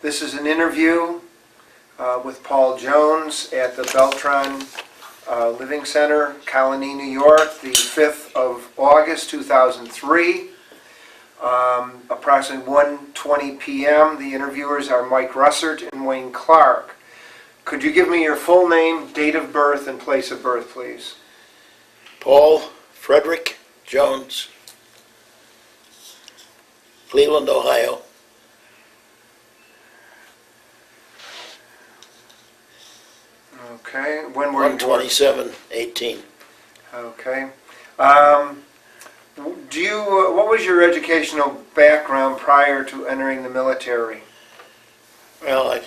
This is an interview with Paul Jones at the Beltrone Living Center, Colonie, New York, the 5th of August, 2003. Approximately 1:20 p.m. The interviewers are Mike Russert and Wayne Clark. Could you give me your full name, date of birth, and place of birth, please? Paul Frederick Jones, Cleveland, Ohio. Okay. When were you born? 1/27/18. Okay. What was your educational background prior to entering the military? Well, I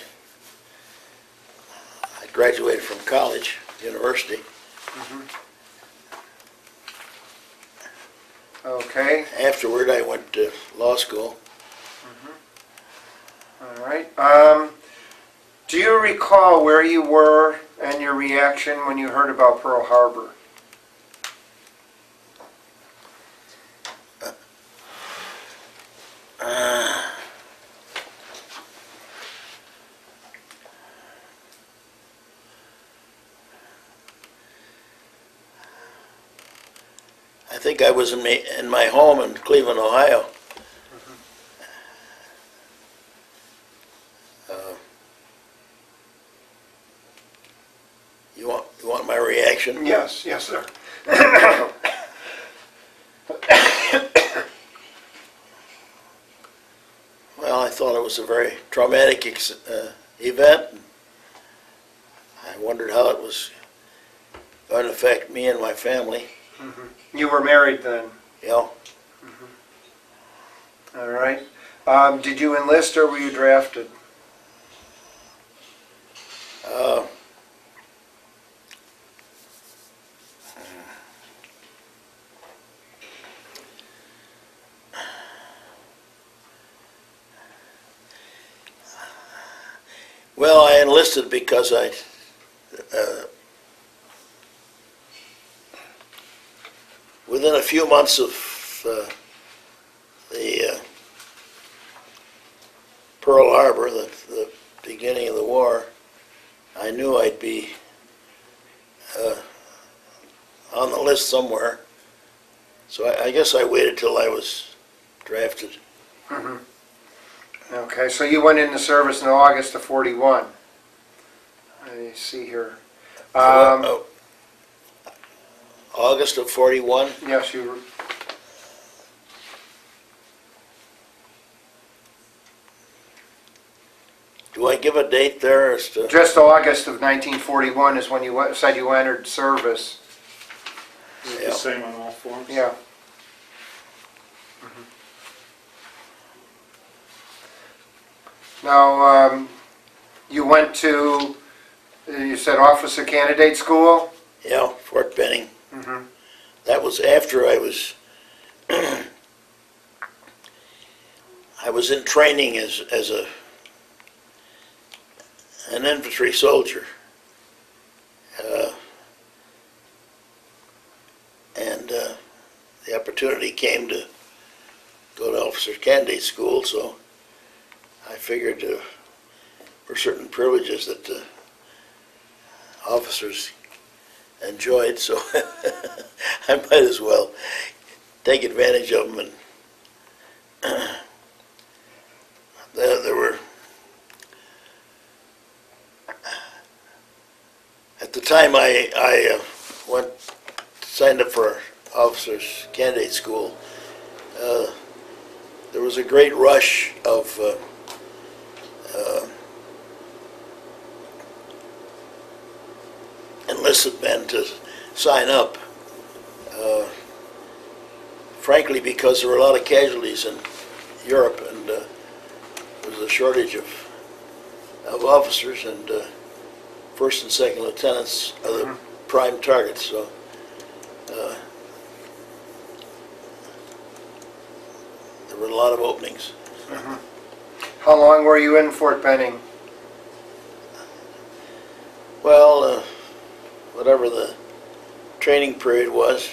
graduated from college, university. Okay. Afterward, I went to law school. All right. Do you recall where you were and your reaction when you heard about Pearl Harbor? I think I was in my home in Cleveland, Ohio. You want my reaction? Yes, yes, sir. Well, I thought it was a very traumatic event. I wondered how it was going to affect me and my family. You were married then? Yeah. All right. Did you enlist or were you drafted? Well, I enlisted because within a few months of the Pearl Harbor, the beginning of the war, I knew I'd be on the list somewhere. So I guess I waited till I was drafted. Okay, so you went into service in August of 41. I see here. August of 41? Yes, you were. Do I give a date there as to? Just August of 1941 is when you said you entered service. Is it the same on all forms? Yeah. Now, you went to, you said officer candidate school? Yeah, Fort Benning. That was after I was in training as an infantry soldier. And the opportunity came to go to officer candidate school, so I figured there were certain privileges that the officers enjoyed, so I might as well take advantage of them. And there were, at the time I signed up for officers candidate school, there was a great rush of enlisted men to sign up, frankly because there were a lot of casualties in Europe, and there was a shortage of officers, and first and second lieutenants are the prime targets, so there were a lot of openings. How long were you in Fort Benning? Well, whatever the training period was,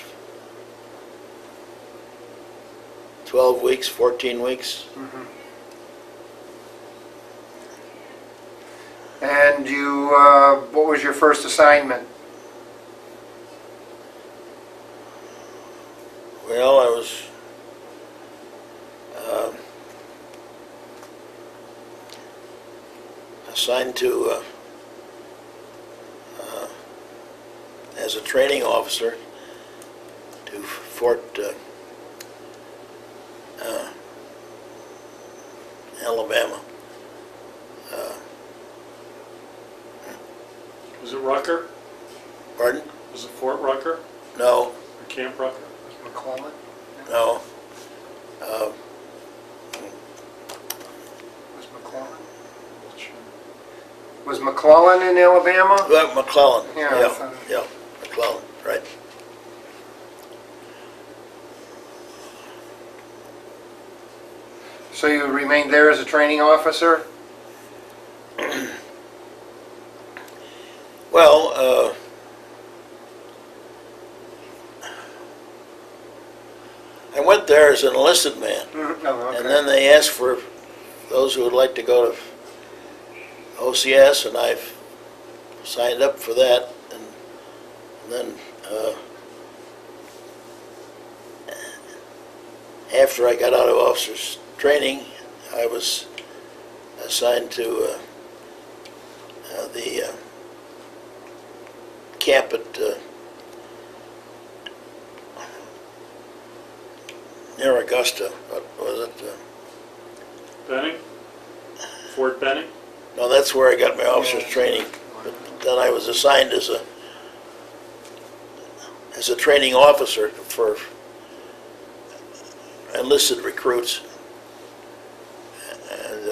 12 weeks, 14 weeks. And you, what was your first assignment? Well, I was assigned to as a training officer to Fort Alabama. Was it Rucker? Pardon? Was it Fort Rucker? No, Or Camp Rucker? McClellan? no. Was McClellan? Was McClellan in Alabama? McClellan. Yeah, I Yeah, thought- yeah, McClellan, right. So you remained there as a training officer? Well, I went there as an enlisted man, Oh, okay. and then they asked for those who would like to go to OCS, and I've signed up for that, and then after I got out of officers training, I was assigned to the camp at near Augusta. What was it? Benning? Fort Benning? No, that's where I got my officers training. But then I was assigned as a training officer for enlisted recruits. And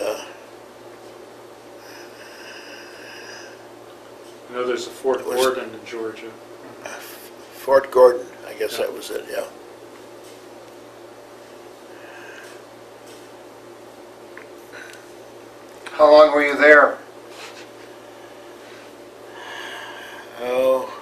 I know there's a Fort It was- Gordon in Georgia. Fort Gordon, I guess Yeah. that was it, yeah. How long were you there? Oh,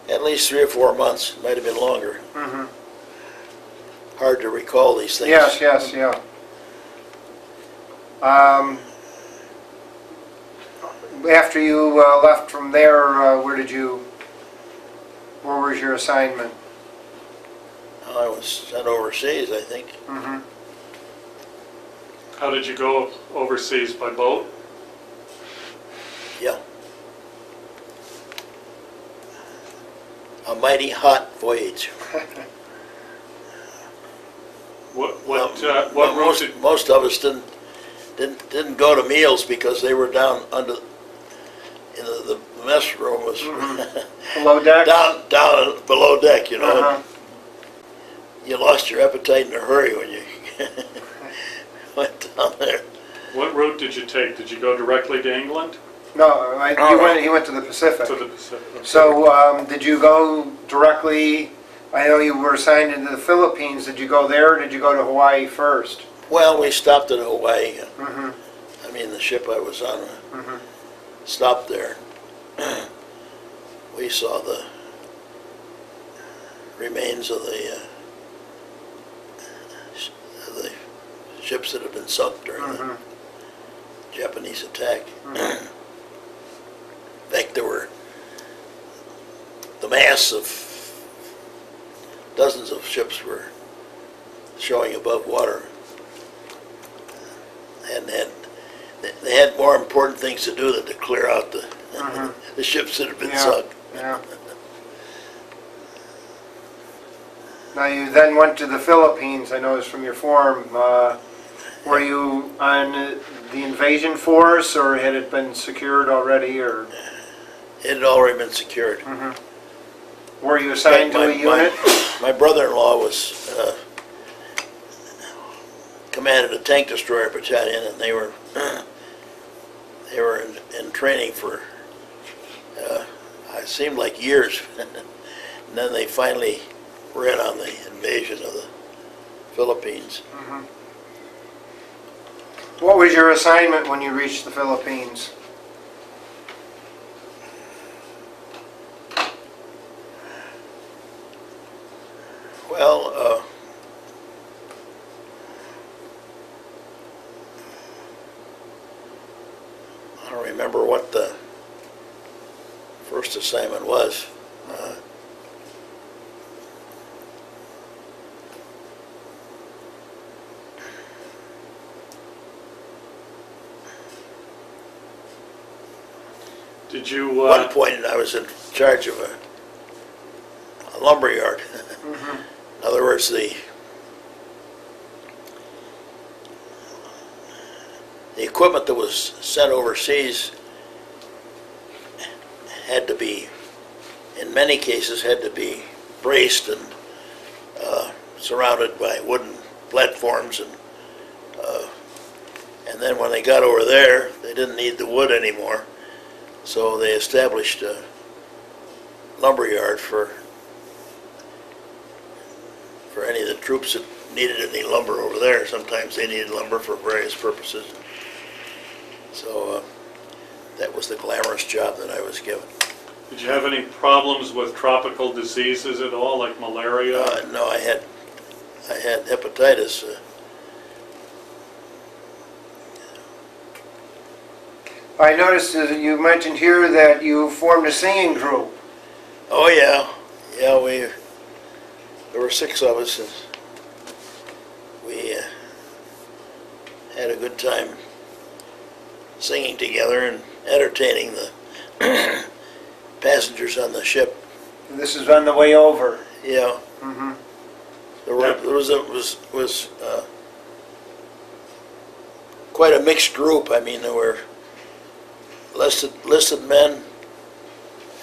at least 3 or 4 months, might have been longer. Mm-hmm. Hard to recall these things. Yes, yes, yeah. After you left from there, where was your assignment? I was sent overseas, I think. Mm-hmm. How did you go overseas, by boat? Yeah. A mighty hot voyage. What But route did, most of us didn't go to meals because they were down under in the mess room was Below deck? down below deck, you know. Uh-huh. You lost your appetite in a hurry when you went down there. what route did you take? Did you go directly to England? No, he went to the Pacific. To the Pacific? So, did you go directly, I know you were assigned into the Philippines, did you go there or did you go to Hawaii first? Well, we stopped at Hawaii. Mm-hmm. I mean, the ship I was on Mm-hmm. stopped there. We saw the remains of the ships that had been sunk during Mm-hmm. the Japanese attack. In fact, there were the mass of dozens of ships were showing above water, and they had more important things to do than to clear out the the ships that had been Yeah. sunk. Yeah. Now you then went to the Philippines, I noticed from your form. Were you on the invasion force or had it been secured already? Or It had already been secured. were you assigned to a unit? My brother-in-law was commanded a tank destroyer battalion, and they were in training for it seemed like years, and then they finally were in on the invasion of the Philippines. What was your assignment when you reached the Philippines? Well, I don't remember what the first assignment was. Did you, At one point, I was in charge of a lumber yard. In other words, the equipment that was sent overseas had to be, in many cases, had to be braced and surrounded by wooden platforms, and then when they got over there, they didn't need the wood anymore, so they established a lumber yard for any of the troops that needed any lumber over there. Sometimes they needed lumber for various purposes. So that was the glamorous job that I was given. did you have any problems with tropical diseases at all, like malaria? No, I had hepatitis. I noticed that you mentioned here that you formed a singing group. Oh yeah, there were 6 of us, and we had a good time singing together and entertaining the passengers on the ship. This is on the way over. Yeah, Mm-hmm. there was quite a mixed group. I mean, there were listed men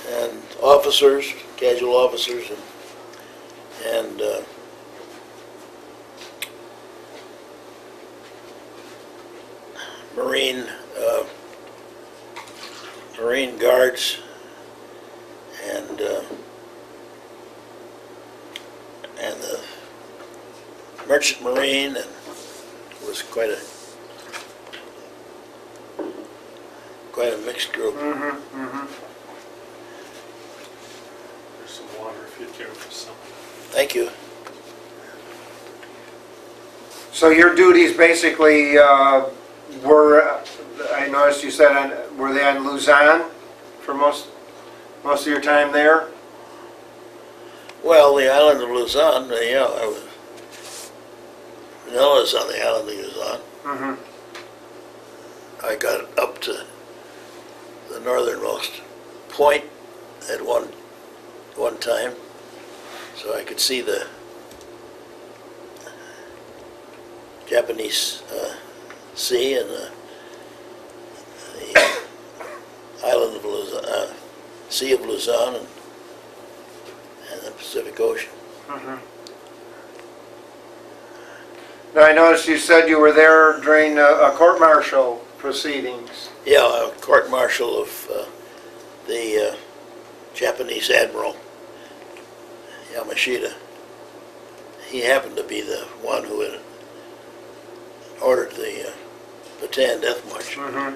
and officers, casual officers, and Marine guards, and the Merchant Marine, and it was quite a mixed group. Mm-hmm. Mm-hmm. There's some water if you'd care for some. Thank you. So your duties basically were, I noticed you said, were they on Luzon for most of your time there? Well, the island of Luzon, yeah, Manila is on the island of Luzon. Mm-hmm. I got up to the northernmost point at one time, so I could see the Japanese sea and the island of Luzon, Sea of Luzon, and the Pacific Ocean. Mm-hmm. Now I noticed you said you were there during a court-martial proceedings. Yeah, a court-martial of the Japanese Admiral, Yamashita. He happened to be the one who had ordered the Bataan Death March, Mm-hmm.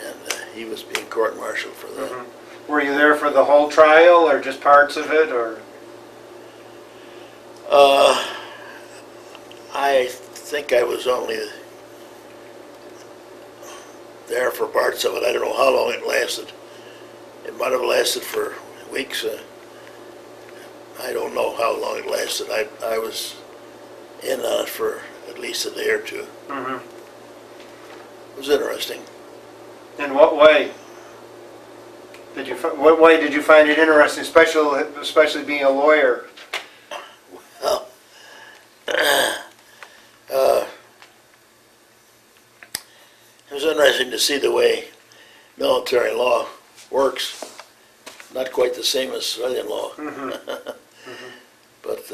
and he was being court-martialed for that. Mm-hmm. Were you there for the whole trial, or just parts of it, or? I think I was only there for parts of it. I don't know how long it lasted. It might have lasted for weeks. I don't know how long it lasted. I was in on it for at least a day or two. Mm-hmm. It was interesting. In what way? What way did you find it interesting, especially being a lawyer? Well, it was interesting to see the way military law works. Not quite the same as civilian law. Mm-hmm. Mm-hmm. But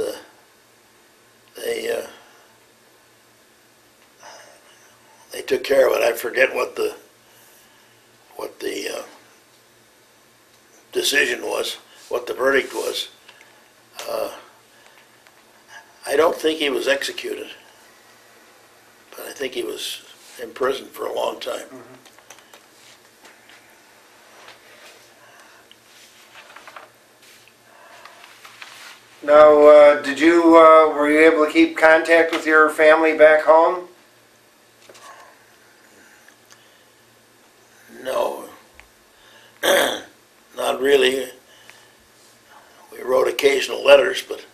they took care of it. I forget what the decision was, what the verdict was. I don't think he was executed, but I think he was in prison for a long time. Now, were you able to keep contact with your family back home? No, not really. We wrote occasional letters, but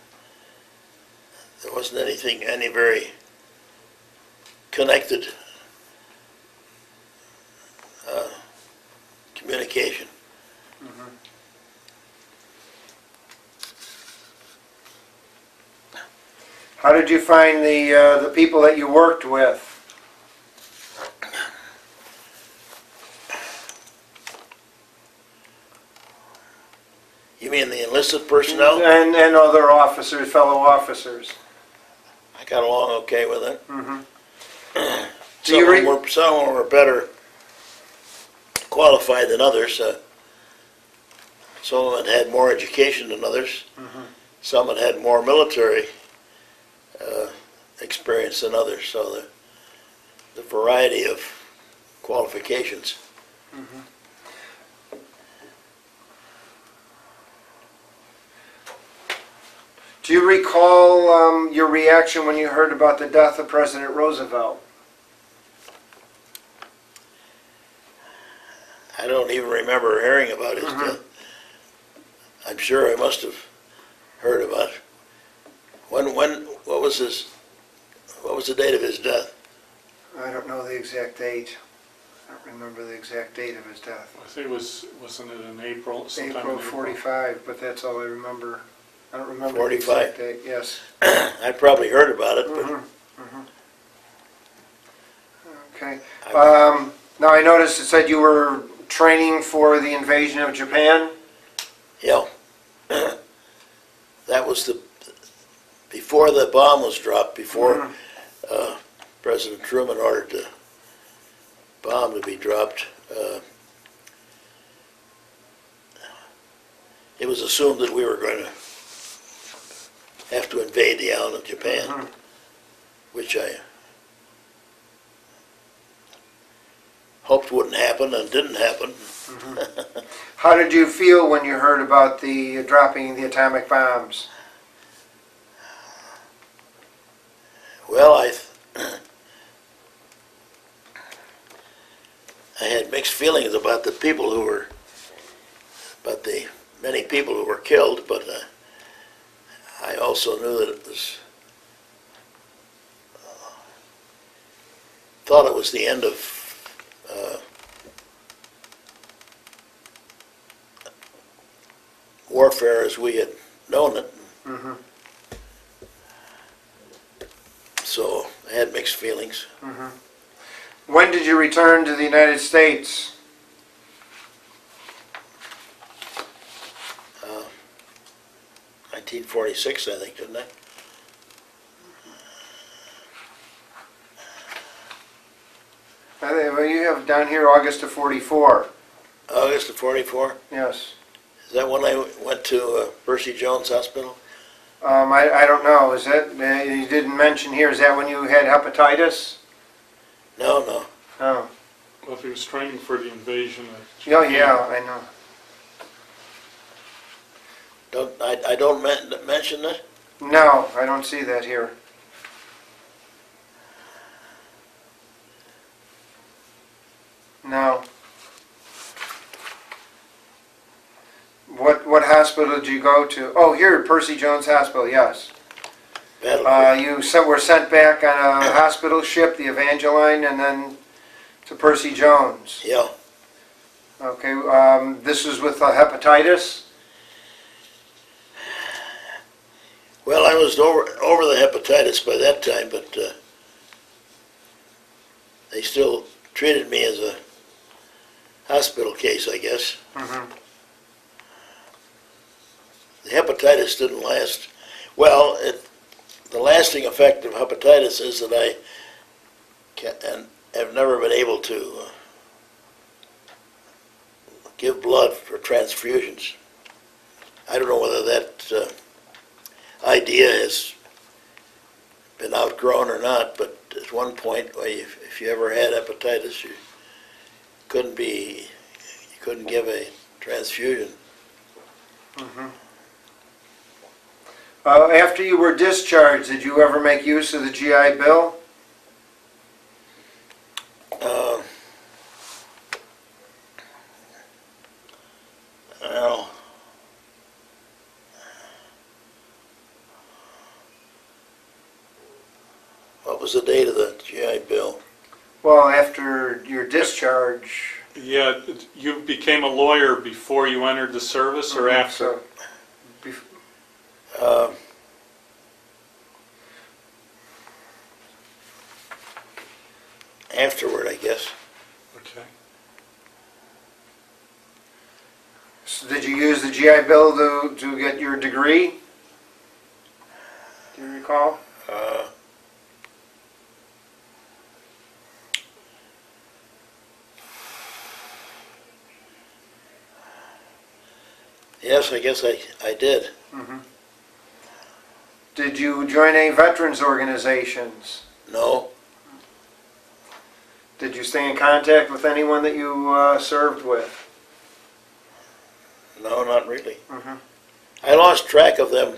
there wasn't any very connected communication. How did you find the people that you worked with? You mean the enlisted personnel? And other officers, fellow officers. I got along okay with it. Do you Some of them were better qualified than others. Some of them had more education than others. Some had more military experience than others. So the variety of qualifications. Do you recall your reaction when you heard about the death of President Roosevelt? I don't even remember hearing about his death. I'm sure I must have heard about it. What was the date of his death? I don't know the exact date. I don't remember the exact date of his death. I think wasn't it in April? Sometime April in 45, but that's all I remember. I don't remember 45? the exact date, yes. I probably heard about it, but Okay. Now I noticed it said you were training for the invasion of Japan. yeah. That was before the bomb was dropped, before President Truman ordered the bomb to be dropped. It was assumed that we were going to have to invade the island of Japan, which I hoped wouldn't happen and didn't happen. How did you feel when you heard about the dropping the atomic bombs? Well, I had mixed feelings about the many people who were killed, but I also knew that thought it was the end of warfare as we had known it. So I had mixed feelings. When did you return to the United States? 1946, I think, didn't I? Well, you have down here August of 44. August of 44? Yes. Is that when I went to Percy Jones Hospital? I don't know. Is that, you didn't mention here, is that when you had hepatitis? No. Oh. Well, if he was training for the invasion of Oh, Japan. yeah, I know. I don't mention that? No, I don't see that here. No. What hospital did you go to? Oh, here, Percy Jones Hospital, yes. You were sent back on a hospital ship, the Evangeline, and then to Percy Jones. Yeah. Okay, this was with hepatitis? Well, I was over the hepatitis by that time, but they still treated me as a hospital case, I guess. The hepatitis didn't last. Well, the lasting effect of hepatitis is that I have never been able to give blood for transfusions. I don't know whether that idea has been outgrown or not, but at one point, if you ever had hepatitis, you couldn't give a transfusion. After you were discharged, did you ever make use of the GI Bill? Well, what was the date of the GI Bill? Well, after your discharge. Yeah, you became a lawyer before you entered the service or after? So, Afterward, I guess. Okay. so did you use the GI Bill to get your degree? Do you recall? Yes, I guess I did. Did you join any veterans organizations? No, Did you stay in contact with anyone that you served with? no, not really. I lost track of them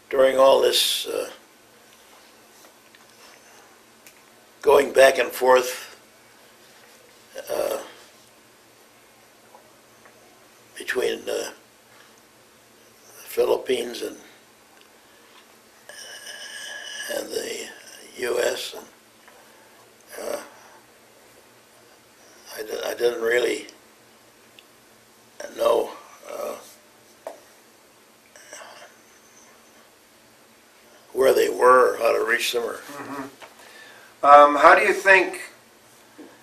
during all this going back and forth between the Philippines and the U.S. and I didn't really know where they were, how to reach them. How do you think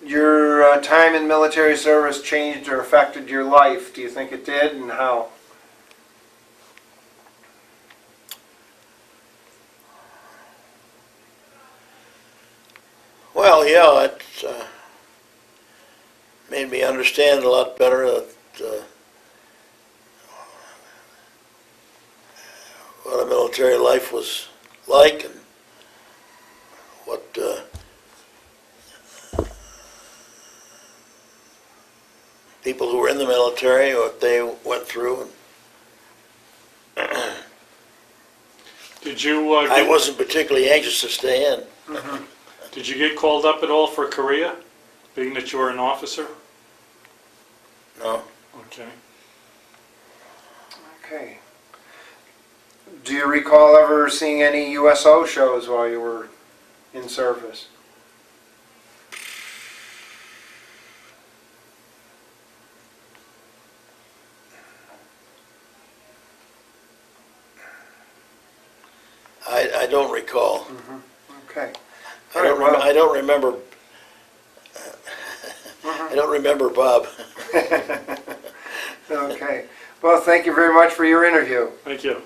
your time in military service changed or affected your life? Do you think it did, and how? Well, yeah, it made me understand a lot better what a military life was like and what people who were in the military, what they went through. Did you, I wasn't particularly anxious to stay in. did you get called up at all for Korea, being that you were an officer? No. Okay. Okay. Do you recall ever seeing any USO shows while you were in service? I don't recall. Okay. I don't remember. I don't remember Bob. Okay. Well, thank you very much for your interview. Thank you.